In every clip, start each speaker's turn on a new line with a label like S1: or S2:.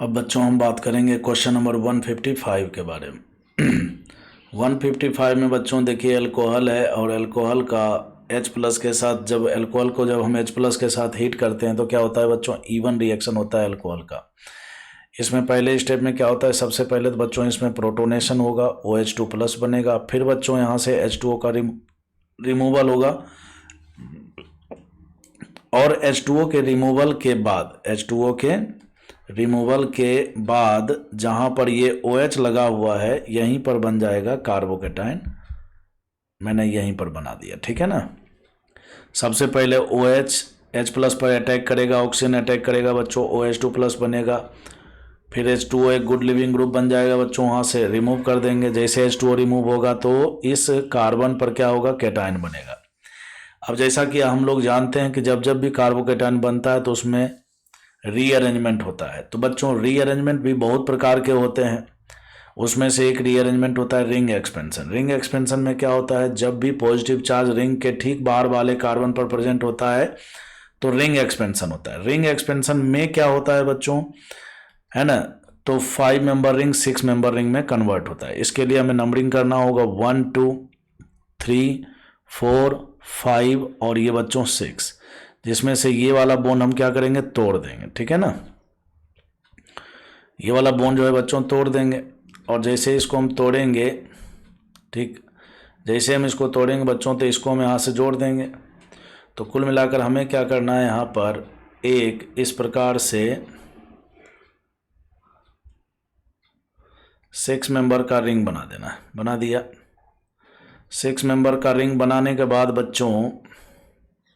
S1: अब बच्चों हम बात करेंगे क्वेश्चन नंबर 155 के बारे में। 155 में बच्चों देखिए अल्कोहल है और अल्कोहल का H प्लस के साथ जब अल्कोहल को जब हम H प्लस के साथ हीट करते हैं तो क्या होता है बच्चों, इवन रिएक्शन होता है अल्कोहल का। इसमें पहले स्टेप में क्या होता है, सबसे पहले तो बच्चों इसमें प्रोटोनेशन होगा, OH2 प्लस बनेगा, फिर बच्चों यहाँ से H2O का रिमूवल होगा और H2O के रिमूवल के बाद जहाँ पर ये OH लगा हुआ है यहीं पर बन जाएगा कार्बोकेटाइन। मैंने यहीं पर बना दिया, ठीक है ना। सबसे पहले OH H प्लस पर अटैक करेगा, ऑक्सीजन अटैक करेगा बच्चों, OH2 प्लस बनेगा, फिर H2O एक गुड लिविंग ग्रुप बन जाएगा बच्चों, वहाँ से रिमूव कर देंगे। जैसे H2O रिमूव होगा तो इस कार्बन पर क्या होगा, कैटाइन बनेगा। अब जैसा कि हम लोग जानते हैं कि जब जब भी कार्बोकेटाइन बनता है तो उसमें रीअरेंजमेंट होता है। तो बच्चों रीअरेंजमेंट भी बहुत प्रकार के होते हैं, उसमें से एक रीअरेंजमेंट होता है रिंग एक्सपेंशन। रिंग एक्सपेंशन में क्या होता है, जब भी पॉजिटिव चार्ज रिंग के ठीक बाहर वाले कार्बन पर प्रेजेंट होता है तो रिंग एक्सपेंशन होता है। रिंग एक्सपेंशन में क्या होता है बच्चों, है ना, तो 5 मेंबर रिंग 6 मेंबर रिंग में कन्वर्ट होता है। इसके लिए हमें नंबरिंग करना होगा 1 2 3 4 5 और ये बच्चों 6, जिसमें से ये वाला बोन हम क्या करेंगे, तोड़ देंगे, ठीक है ना। ये वाला बोन जो है बच्चों तोड़ देंगे और जैसे इसको हम तोड़ेंगे, ठीक, जैसे हम इसको तोड़ेंगे बच्चों तो इसको हम यहाँ से जोड़ देंगे। तो कुल मिलाकर हमें क्या करना है, यहाँ पर एक इस प्रकार से 6 मेंबर का रिंग बना देना है। बना दिया। 6 मेंबर का रिंग बनाने के बाद बच्चों,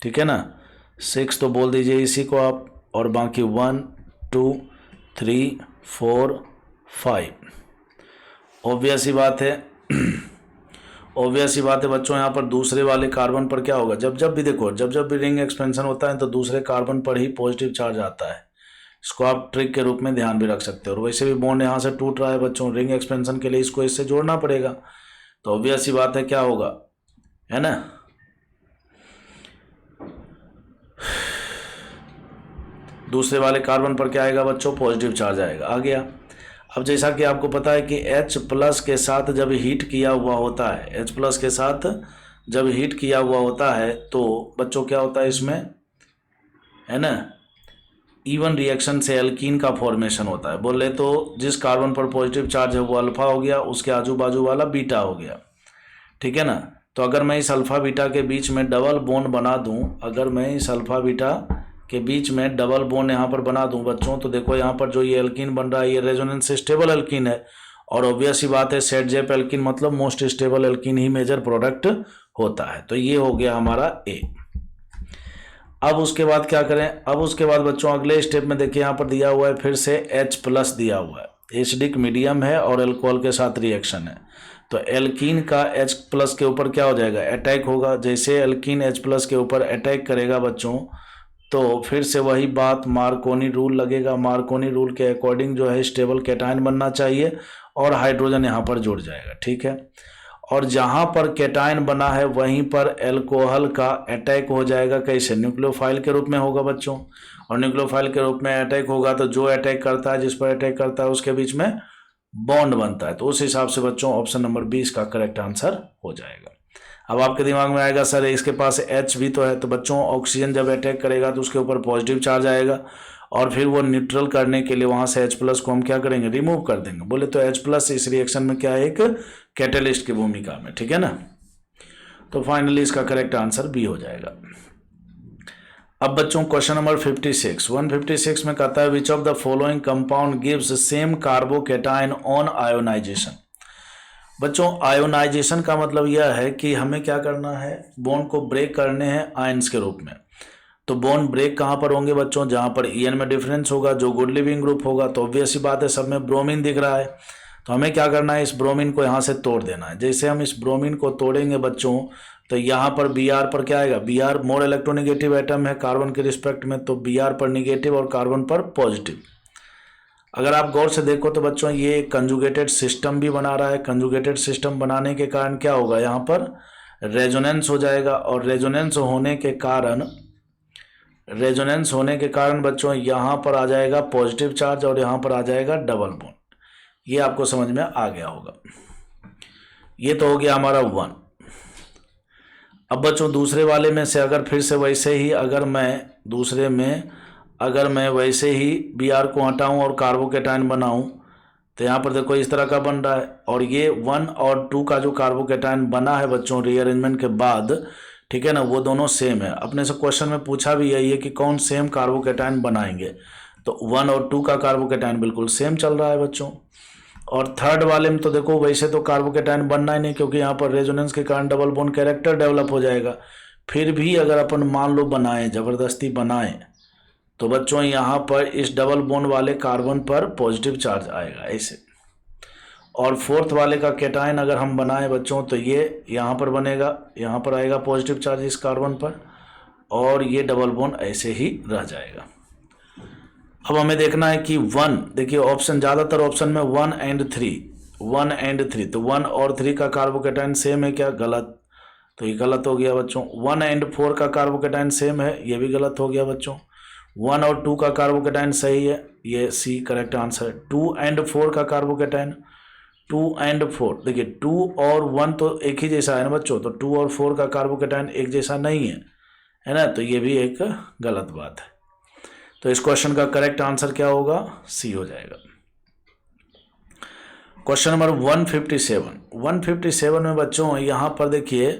S1: ठीक है ना, 6 तो बोल दीजिए इसी को आप, और बाकी 1 2 3 4 5। ऑब्वियस ही बात है ऑब्वियस ही बात है बच्चों, यहाँ पर दूसरे वाले कार्बन पर क्या होगा, जब जब भी देखो, जब जब भी रिंग एक्सपेंशन होता है तो दूसरे कार्बन पर ही पॉजिटिव चार्ज आता है। इसको आप ट्रिक के रूप में ध्यान भी रख सकते हो। और वैसे भी बॉन्ड यहाँ से टूट रहा है बच्चों, रिंग एक्सपेंशन के लिए इसको इससे जोड़ना पड़ेगा, तो ऑब्वियस ही बात है क्या होगा, है ना। दूसरे वाले कार्बन पर क्या आएगा बच्चों, पॉजिटिव चार्ज आएगा। आ गया। अब जैसा कि आपको पता है कि H प्लस के साथ जब हीट किया हुआ होता है, H प्लस के साथ जब हीट किया हुआ होता है तो बच्चों क्या होता है इसमें, है ना, इवन रिएक्शन से एल्कीन का फॉर्मेशन होता है। बोले तो जिस कार्बन पर पॉजिटिव चार्ज है वो अल्फा हो गया, उसके आजू बाजू वाला बीटा हो गया, ठीक है ना। तो अगर मैं इस अल्फा बीटा के बीच में डबल बॉन्ड बना दूं, अगर मैं इस अल्फा बीटा के बीच में डबल बॉन्ड यहाँ पर बना दूं बच्चों, तो देखो यहाँ पर जो ये एल्कीन बन रहा है ये रेजोनेंस स्टेबल एल्कीन है। और ऑब्वियस ही बात है सेट जेप एल्कीन मतलब मोस्ट स्टेबल एल्कीन ही मेजर प्रोडक्ट होता है। तो ये हो गया हमारा ए। अब उसके बाद क्या करें, अब उसके बाद बच्चों अगले स्टेप में देखिए यहाँ पर दिया हुआ है फिर से H प्लस दिया हुआ है, एसिडिक मीडियम है और अल्कोहल के साथ रिएक्शन है। तो एल्कीन का H प्लस के ऊपर क्या हो जाएगा, अटैक होगा। जैसे एल्कीन H प्लस के ऊपर अटैक करेगा बच्चों तो फिर से वही बात, मार्कोनी रूल लगेगा। मार्कोनी रूल के अकॉर्डिंग जो है स्टेबल कैटायन बनना चाहिए और हाइड्रोजन यहाँ पर जुड़ जाएगा, ठीक है। और जहाँ पर कैटायन बना है वहीं पर अल्कोहल का अटैक हो जाएगा। कैसे, न्यूक्लियोफाइल के रूप में होगा बच्चों। और न्यूक्लियोफाइल के रूप में अटैक होगा तो जो अटैक करता है, जिस पर अटैक करता है उसके बीच में बॉन्ड बनता है। तो उस हिसाब से बच्चों ऑप्शन नंबर 20 का करेक्ट आंसर हो जाएगा। अब आपके दिमाग में आएगा सर इसके पास H भी तो है, तो बच्चों ऑक्सीजन जब अटैक करेगा तो उसके ऊपर पॉजिटिव चार्ज आएगा और फिर वो न्यूट्रल करने के लिए वहाँ से H प्लस को हम क्या करेंगे, रिमूव कर देंगे। बोले तो H प्लस इस रिएक्शन में क्या है, एक कैटलिस्ट की भूमिका में, ठीक है ना। तो फाइनली इसका करेक्ट आंसर बी हो जाएगा। अब बच्चों क्वेश्चन नंबर 156 में कहता है which of the following compound gives same carbocation on ionization. बच्चों आयोनाइजेशन का मतलब यह है कि हमें क्या करना है, बॉन्ड को ब्रेक करने हैं आयंस के रूप में। तो बॉन्ड ब्रेक कहाँ पर होंगे बच्चों, जहाँ पर EN में डिफरेंस होगा, जो गुड लिविंग ग्रुप होगा। तो ऑब्वियस ही बात है सब में ब्रोमीन दिख रहा है, तो हमें क्या करना है, इस ब्रोमीन को यहाँ से तोड़ देना है। जैसे हम इस ब्रोमीन को तोड़ेंगे बच्चों तो यहाँ पर Br पर क्या आएगा, Br मोर इलेक्ट्रोनिगेटिव एटम है कार्बन के रिस्पेक्ट में, तो Br पर निगेटिव और कार्बन पर पॉजिटिव। अगर आप गौर से देखो तो बच्चों ये कंजुगेटेड सिस्टम भी बना रहा है। कंजुगेटेड सिस्टम बनाने के कारण क्या होगा, यहाँ पर रेजोनेंस हो जाएगा और रेजोनेंस होने के कारण रेजोनेंस होने के कारण बच्चों यहाँ पर आ जाएगा पॉजिटिव चार्ज और यहाँ पर आ जाएगा डबल बॉन्ड। ये आपको समझ में आ गया होगा। ये तो हो गया हमारा 1। अब बच्चों दूसरे वाले में से अगर फिर से वैसे ही अगर मैं वैसे ही Br को हटाऊं और कार्बोकेटाइन बनाऊं तो यहाँ पर देखो इस तरह का बन रहा है। और ये 1 और 2 का जो कार्बोकेटाइन बना है बच्चों रीअरेंजमेंट के बाद, ठीक है ना, वो दोनों सेम है। अपने से क्वेश्चन में पूछा भी यही है कि कौन सेम कार्बोकेटाइन बनाएंगे, तो 1 और 2 का कार्बोकेटाइन बिल्कुल सेम चल रहा है बच्चों। और थर्ड वाले में तो देखो वैसे तो कार्बोकेटाइन बनना ही नहीं, क्योंकि यहाँ पर रेजोनेंस के कारण डबल बॉन्ड कैरेक्टर डेवलप हो जाएगा। फिर भी अगर अपन मान लो बनाएं, ज़बरदस्ती बनाएं, तो बच्चों यहाँ पर इस डबल बॉन्ड वाले कार्बन पर पॉजिटिव चार्ज आएगा ऐसे। और फोर्थ वाले का कैटायन अगर हम बनाएं बच्चों तो ये यहाँ पर बनेगा, यहाँ पर आएगा पॉजिटिव चार्ज इस कार्बन पर, और ये डबल बॉन्ड ऐसे ही रह जाएगा। अब हमें देखना है कि 1, देखिए ऑप्शन ज़्यादातर ऑप्शन में 1 एंड 3, तो 1 और 3 का कार्बोकेटाइन सेम है क्या? गलत, तो ये गलत हो गया बच्चों। 1 एंड 4 का कार्बोकेटाइन सेम है, ये भी गलत हो गया बच्चों। 1 और 2 का कार्बोकेटाइन सही है, ये सी करेक्ट आंसर है। 2 एंड 4 का कार्बोकेटाइन, 2 एंड 4, देखिए 2 और 1 तो एक ही जैसा है ना बच्चों, तो 2 और 4 का कार्बोकेटाइन एक जैसा नहीं है ना, तो ये भी एक गलत बात है। तो इस क्वेश्चन का करेक्ट आंसर क्या होगा? सी हो जाएगा। क्वेश्चन नंबर 157 में बच्चों यहाँ पर देखिए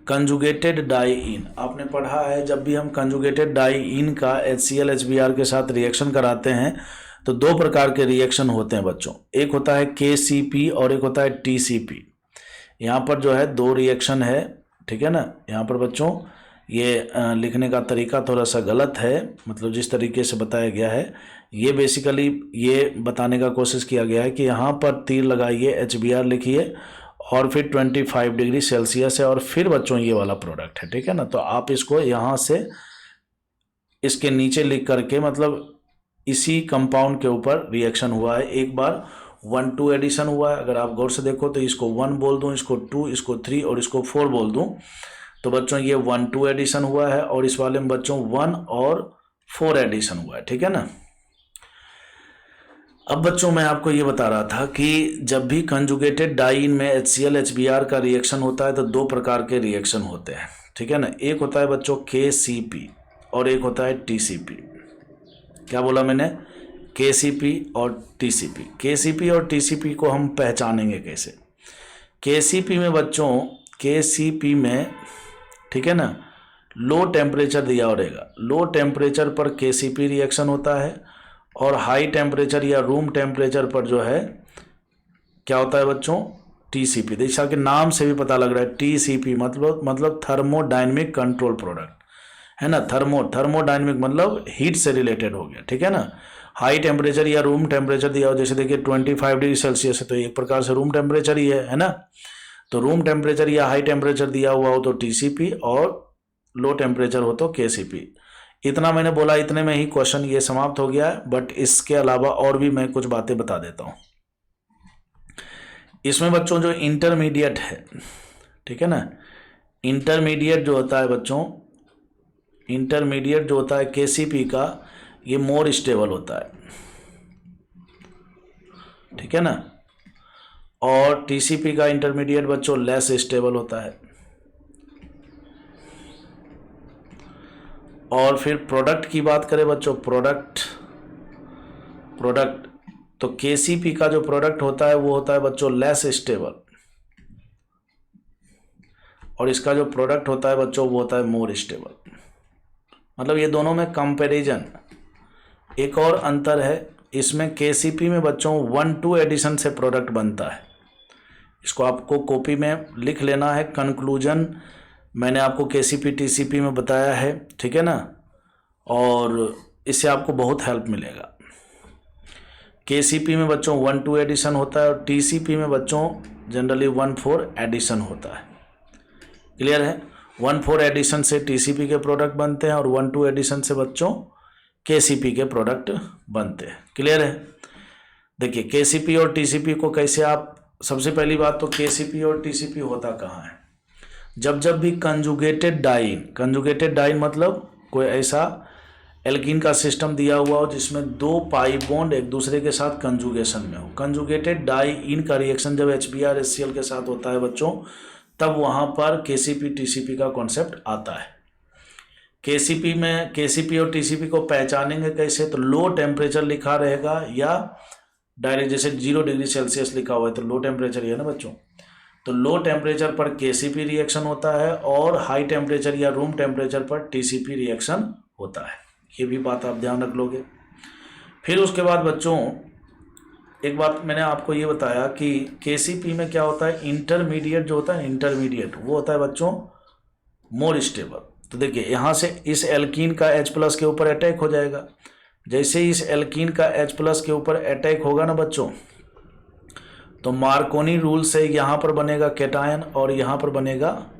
S1: कंजुगेटेड डाईइन, आपने पढ़ा है जब भी हम कंजुगेटेड डाईइन का HCl HBr के साथ रिएक्शन कराते हैं तो 2 प्रकार के रिएक्शन होते हैं बच्चों, एक होता है KCP और एक होता है TCP। यहाँ पर जो है 2 रिएक्शन है, ठीक है ना। यहाँ पर बच्चों ये लिखने का तरीका थोड़ा सा गलत है, मतलब जिस तरीके से बताया गया है ये बेसिकली ये बताने का कोशिश किया गया है कि यहाँ पर तीर लगाइए, HBr लिखिए और फिर 25 डिग्री सेल्सियस है और फिर बच्चों ये वाला प्रोडक्ट है, ठीक है ना। तो आप इसको यहाँ से इसके नीचे लिख करके, मतलब इसी कंपाउंड के ऊपर रिएक्शन हुआ है, एक बार 1-2 एडिशन हुआ है। अगर आप गौर से देखो तो इसको 1 बोल दूँ, इसको 2, इसको 3 और इसको 4 बोल दूँ, तो बच्चों ये 1-2 एडिशन हुआ है और इस वाले में बच्चों 1 और 4 एडिशन हुआ है, ठीक है ना। अब बच्चों मैं आपको ये बता रहा था कि जब भी कंजुगेटेड डाईन में HCl HBr का रिएक्शन होता है तो 2 प्रकार के रिएक्शन होते हैं, ठीक है ना। एक होता है बच्चों KCP और एक होता है TCP। क्या बोला मैंने? KCP और TCP। KCP और TCP को हम पहचानेंगे कैसे? KCP में बच्चों, KCP में, ठीक है ना, लो टेम्परेचर दिया रहेगा, लो टेम्परेचर पर KCP रिएक्शन होता है और हाई टेम्परेचर या रूम टेम्परेचर पर जो है क्या होता है बच्चों? TCP। जैसा कि नाम से भी पता लग रहा है TCP मतलब थर्मोडायनेमिक कंट्रोल प्रोडक्ट, है ना। थर्मोडायनेमिक मतलब हीट से रिलेटेड हो गया, ठीक है ना। हाई टेम्परेचर या रूम टेम्परेचर दिया हो, जैसे देखिए 25 डिग्री सेल्सियस है तो एक प्रकार से रूम टेम्परेचर ही है ना। तो रूम टेम्परेचर या हाई टेम्परेचर दिया हुआ हो तो TCP और लो टेम्परेचर हो तो KCP। इतना मैंने बोला, इतने में ही क्वेश्चन ये समाप्त हो गया है, बट इसके अलावा और भी मैं कुछ बातें बता देता हूँ। इसमें बच्चों जो इंटरमीडिएट है, ठीक है ना, इंटरमीडिएट जो होता है बच्चों, इंटरमीडिएट जो होता है KCP का, ये मोर स्टेबल होता है, ठीक है ना। और TCP का इंटरमीडिएट बच्चों लेस स्टेबल होता है। और फिर प्रोडक्ट की बात करें बच्चों, प्रोडक्ट तो KCP का जो प्रोडक्ट होता है वो होता है बच्चों लेस स्टेबल, और इसका जो प्रोडक्ट होता है बच्चों वो होता है मोर स्टेबल। मतलब ये दोनों में कंपैरिजन। एक और अंतर है, इसमें KCP में बच्चों 1-2 एडिशन से प्रोडक्ट बनता है। इसको आपको कॉपी में लिख लेना है। कंक्लूजन मैंने आपको KCP TCP में बताया है, ठीक है ना, और इससे आपको बहुत हेल्प मिलेगा। KCP में बच्चों 1-2 एडिशन होता है और TCP में बच्चों जनरली 1-4 एडिशन होता है। क्लियर है? 1-4 एडिशन से TCP के प्रोडक्ट बनते हैं और 1-2 एडिशन से बच्चों KCP के प्रोडक्ट बनते हैं। क्लियर है? देखिए KCP और TCP को कैसे आप, सबसे पहली बात तो KCP और TCP होता कहाँ है? जब भी कंजुगेटेड डाईन मतलब कोई ऐसा एल्कीन का सिस्टम दिया हुआ हो जिसमें 2 पाई बॉन्ड एक दूसरे के साथ कंजुगेशन में हो। कंजुगेटेड डाई इन का रिएक्शन जब HBr के साथ होता है बच्चों, तब वहाँ पर KCP TCP का कॉन्सेप्ट आता है। KCP और TCP को पहचानेंगे कैसे, तो लो टेम्परेचर लिखा रहेगा या डायरेक्ट जैसे 0 डिग्री सेल्सियस लिखा हुआ है तो लो टेम्परेचर ही है ना बच्चों। तो लो टेम्परेचर पर KCP रिएक्शन होता है और हाई टेम्परेचर या रूम टेम्परेचर पर TCP रिएक्शन होता है। ये भी बात आप ध्यान रख लोगे। फिर उसके बाद बच्चों एक बात मैंने आपको ये बताया कि KCP में क्या होता है, इंटरमीडिएट जो होता है, इंटरमीडिएट वो होता है बच्चों मोर स्टेबल। तो देखिए यहाँ से इस एल्कीन का H+ के ऊपर अटैक हो जाएगा। जैसे इस एल्कीन का H+ के ऊपर अटैक होगा ना बच्चों, तो मार्कोनी रूल से यहाँ पर बनेगा कैटायन और यहाँ पर बनेगा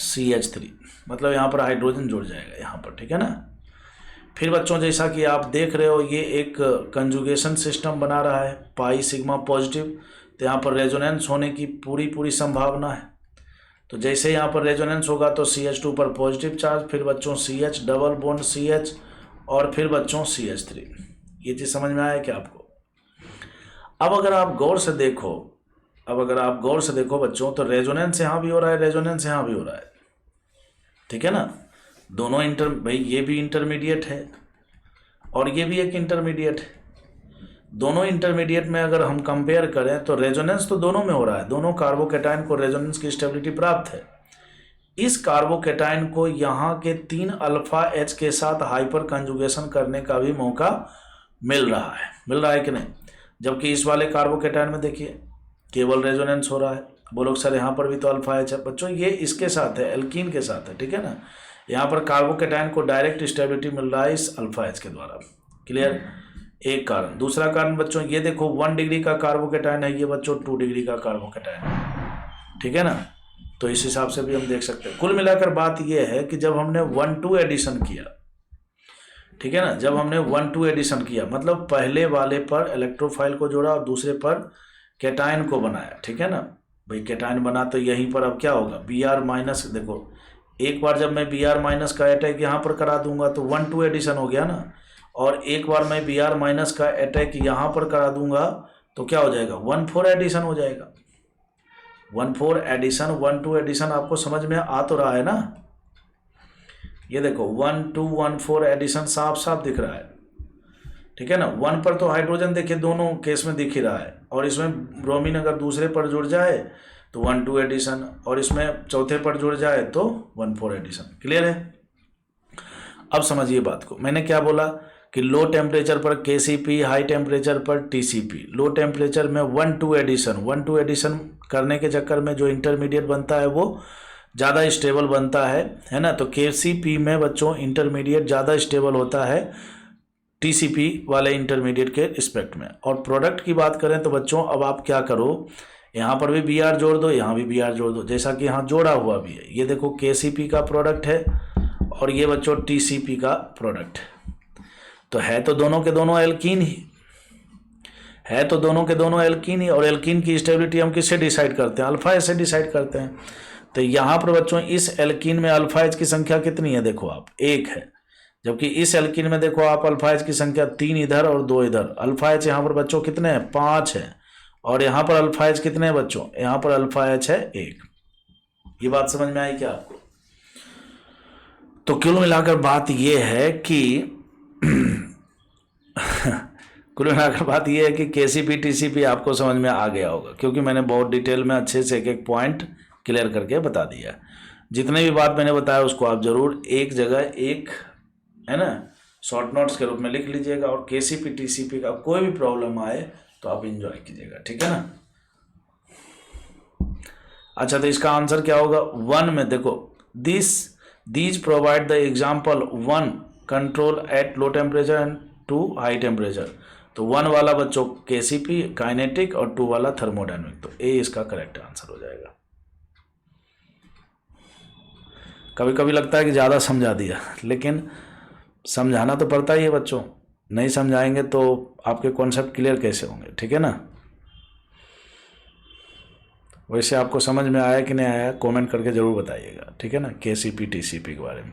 S1: CH3, मतलब यहाँ पर हाइड्रोजन जुड़ जाएगा यहाँ पर, ठीक है ना। फिर बच्चों जैसा कि आप देख रहे हो ये एक कंजुगेशन सिस्टम बना रहा है, पाई सिग्मा पॉजिटिव, तो यहाँ पर रेजोनेंस होने की पूरी संभावना है। तो जैसे यहाँ पर रेजोनेंस होगा तो CH2 पर पॉजिटिव चार्ज, फिर बच्चों CH डबल बॉन्ड CH और फिर बच्चों CH3। ये चीज़ समझ में आया क्या आपको? अब अगर आप गौर से देखो बच्चों, तो रेजोनेंस यहाँ भी हो रहा है, रेजोनेंस यहाँ भी हो रहा है, ठीक है ना। दोनों भाई ये भी इंटरमीडिएट है और ये भी एक इंटरमीडिएट है। दोनों इंटरमीडिएट में अगर हम कंपेयर करें तो रेजोनेंस तो दोनों में हो रहा है, दोनों कार्बोकैटायन को रेजोनेंस की स्टेबिलिटी प्राप्त है। इस कार्बोकैटायन को यहाँ के 3 अल्फा H के साथ हाइपर कंजुगेशन करने का भी मौका मिल रहा है कि नहीं। जबकि इस वाले कार्बोकैटायन में देखिए केवल रेजोनेंस हो रहा है। बोलो सर यहाँ पर भी तो अल्फा H है। बच्चों ये इसके साथ है, एल्कीन के साथ है, ठीक है ना। यहाँ पर कार्बोकैटायन को डायरेक्ट स्टेबिलिटी मिल रहा है इस अल्फा H के द्वारा। क्लियर? एक कारण। दूसरा कारण बच्चों ये देखो 1 डिग्री का कार्बोकैटायन है, ये बच्चों 2 डिग्री का कार्बोकैटायन है, ठीक है ना। तो इस हिसाब से भी हम देख सकते हैं। कुल मिलाकर बात यह है कि जब हमने 1-2 एडिशन किया, ठीक है ना, जब हमने 1-2 एडिशन किया मतलब पहले वाले पर इलेक्ट्रोफाइल को जोड़ा और दूसरे पर कैटायन को बनाया, ठीक है ना। भाई कैटायन बना तो यहीं पर अब क्या होगा, Br-, देखो एक बार जब मैं Br- का अटैक यहाँ पर करा दूंगा तो 1-2 एडिशन हो गया ना, और एक बार मैं Br- का अटैक यहाँ पर करा दूंगा तो क्या हो जाएगा, 1-4 एडिशन हो जाएगा। 1-4 एडिशन, 1-2 एडिशन आपको समझ में आ तो रहा है ना। ये देखो 1-2 1-4 एडिशन साफ साफ दिख रहा है, ठीक है ना। 1 पर तो हाइड्रोजन देखिए दोनों केस में दिख ही रहा है, और इसमें ब्रोमीन अगर दूसरे पर जुड़ जाए तो 1-2 एडिशन, और इसमें चौथे पर जुड़ जाए तो 1-4 एडिशन। क्लियर है? अब समझिए बात को। मैंने क्या बोला कि लो टेम्परेचर पर KCP, हाई टेम्परेचर पर TCP। लो टेम्परेचर में 1-2 एडिशन करने के चक्कर में जो इंटरमीडिएट बनता है वो ज़्यादा स्टेबल बनता है ना। तो KCP में बच्चों इंटरमीडिएट ज़्यादा स्टेबल होता है TCP वाले इंटरमीडिएट के रिस्पेक्ट में। और प्रोडक्ट की बात करें तो बच्चों अब आप क्या करो, यहाँ पर भी Br जोड़ दो, यहाँ भी Br जोड़ दो, जैसा कि यहाँ जोड़ा हुआ भी है। ये देखो KCP का प्रोडक्ट है और ये बच्चों TCP का प्रोडक्ट है। तो है तो दोनों के दोनों एल्कीन ही, और एल्कीन की स्टेबिलिटी हम किससे डिसाइड करते हैं, अल्फा H से डिसाइड करते हैं। तो यहाँ पर बच्चों इस एल्कीन में अल्फा H की संख्या कितनी है, देखो आप 1 है, जबकि इस एल्कीन में देखो आप अल्फा H की संख्या 3 इधर और 2 इधर। अल्फा H यहाँ पर बच्चों कितने हैं, 5 है, और यहाँ पर अल्फा H कितने हैं बच्चों, यहाँ पर अल्फा H है 1। ये बात समझ में आई क्या आपको? तो कुल मिलाकर बात ये है कि KCP TCP आपको समझ में आ गया होगा, क्योंकि मैंने बहुत डिटेल में अच्छे से एक पॉइंट क्लियर करके बता दिया। जितने भी बात मैंने बताया उसको आप जरूर एक जगह एक है ना शॉर्ट नोट्स के रूप में लिख लीजिएगा, और KCP TCP का कोई भी प्रॉब्लम आए तो आप इंजॉय कीजिएगा, ठीक है ना। अच्छा, तो इसका आंसर क्या होगा? 1 में देखो these provide the example 1 control at low temperature and 2 high temperature. तो 1 वाला बच्चों KCP काइनेटिक और 2 वाला थर्मोडायनेमिक। तो ए इसका करेक्ट आंसर हो जाएगा। कभी कभी लगता है कि ज़्यादा समझा दिया, लेकिन समझाना तो पड़ता ही है बच्चों। नहीं समझाएंगे तो आपके कॉन्सेप्ट क्लियर कैसे होंगे, ठीक है ना। वैसे आपको समझ में आया कि नहीं आया, कमेंट करके ज़रूर बताइएगा, ठीक है ना, KCP TCP के बारे में।